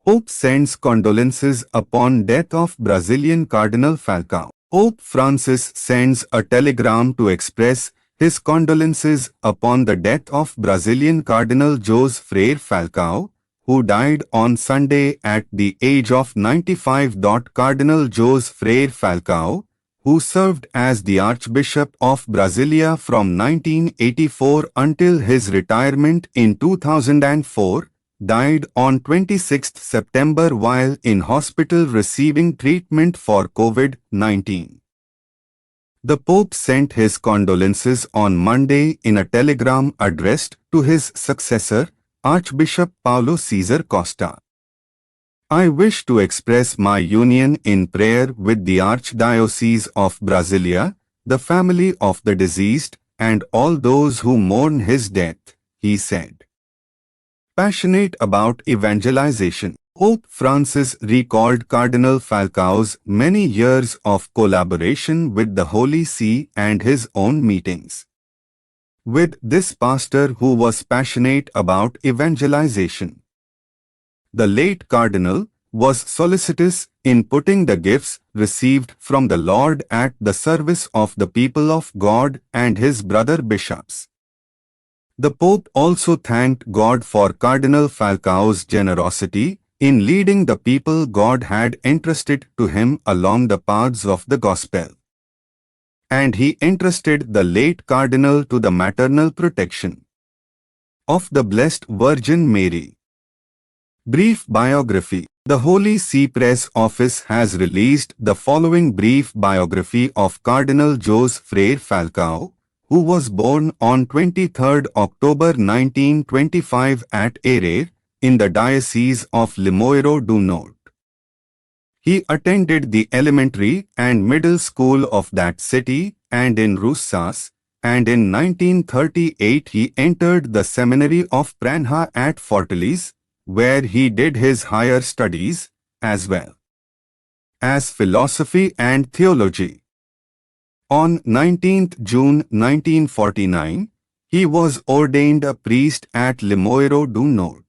Pope sends condolences upon death of Brazilian Cardinal Falcao. Pope Francis sends a telegram to express his condolences upon the death of Brazilian Cardinal José Freire Falcao, who died on Sunday at the age of 95. Cardinal José Freire Falcao, who served as the Archbishop of Brasilia from 1984 until his retirement in 2004, died on 26 September while in hospital receiving treatment for COVID-19. The Pope sent his condolences on Monday in a telegram addressed to his successor, Archbishop Paulo Cesar Costa. I wish to express my union in prayer with the Archdiocese of Brasilia, the family of the deceased, and all those who mourn his death, he said. Passionate about evangelization, Pope Francis recalled Cardinal Falcao's many years of collaboration with the Holy See and his own meetings with this pastor who was passionate about evangelization. The late Cardinal was solicitous in putting the gifts received from the Lord at the service of the people of God and his brother bishops. The Pope also thanked God for Cardinal Falcao's generosity in leading the people God had entrusted to him along the paths of the Gospel. And he entrusted the late Cardinal to the maternal protection of the Blessed Virgin Mary. Brief biography. The Holy See Press Office has released the following brief biography of Cardinal José Freire Falcao, who was born on 23 October 1925 at Erer, in the Diocese of Limoeiro do Norte. He attended the elementary and middle school of that city and in Russas, and in 1938 he entered the seminary of Pranha at Fortaleza, where he did his higher studies, as well as philosophy and theology. On 19 June 1949, he was ordained a priest at Limoeiro do Norte.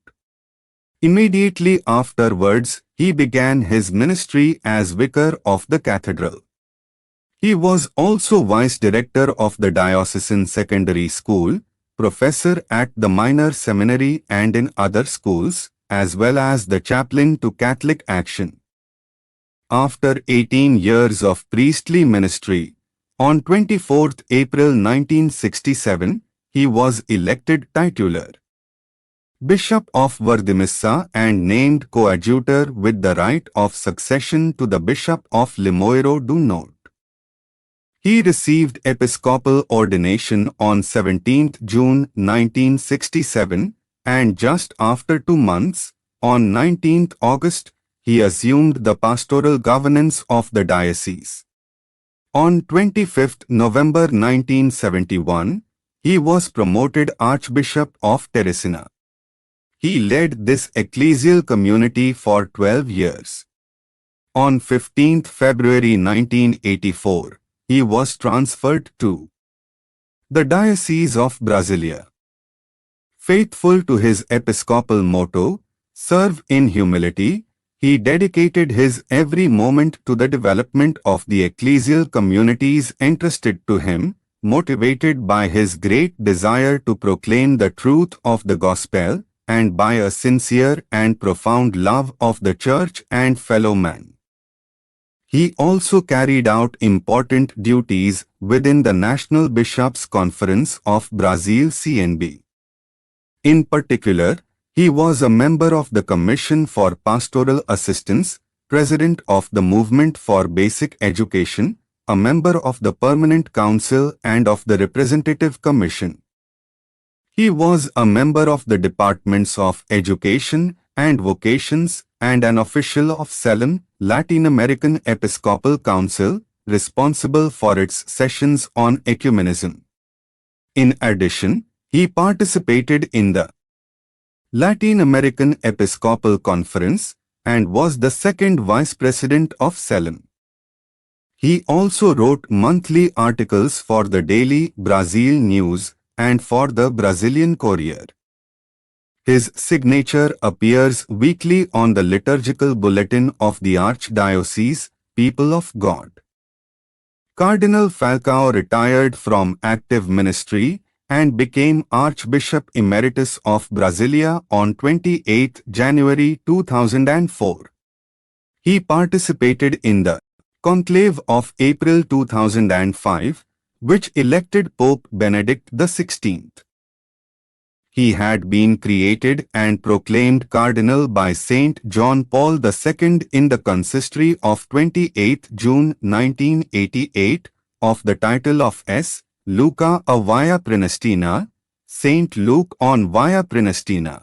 Immediately afterwards, he began his ministry as vicar of the cathedral. He was also vice-director of the diocesan secondary school, professor at the minor seminary and in other schools, as well as the chaplain to Catholic Action. After 18 years of priestly ministry, on 24 April 1967, he was elected titular Bishop of Vardimissa and named coadjutor with the right of succession to the Bishop of Limoeiro do Norte. He received episcopal ordination on 17 June 1967, and just after 2 months, on 19 August, he assumed the pastoral governance of the diocese. On 25 November 1971, he was promoted Archbishop of Teresina. He led this ecclesial community for 12 years. On 15 February 1984, he was transferred to the Diocese of Brasilia. Faithful to his episcopal motto, "Serve in humility," he dedicated his every moment to the development of the ecclesial communities entrusted to him, motivated by his great desire to proclaim the truth of the gospel, and by a sincere and profound love of the Church and fellow man. He also carried out important duties within the National Bishops' Conference of Brazil (CNB). In particular, he was a member of the Commission for Pastoral Assistance, President of the Movement for Basic Education, a member of the Permanent Council and of the Representative Commission. He was a member of the Departments of Education and Vocations and an official of CELAM, Latin American Episcopal Council, responsible for its sessions on ecumenism. In addition, he participated in the Latin American Episcopal Conference and was the second vice president of CELAM. He also wrote monthly articles for the daily Brazil News and for the Brazilian Courier. His signature appears weekly on the liturgical bulletin of the Archdiocese, People of God. Cardinal Falcao retired from active ministry and became Archbishop Emeritus of Brasilia on 28 January 2004. He participated in the conclave of April 2005, which elected Pope Benedict XVI. He had been created and proclaimed cardinal by Saint John Paul II in the consistory of 28 June 1988 of the title of S. Luca a Via Prenestina, Saint Luke on Via Prenestina.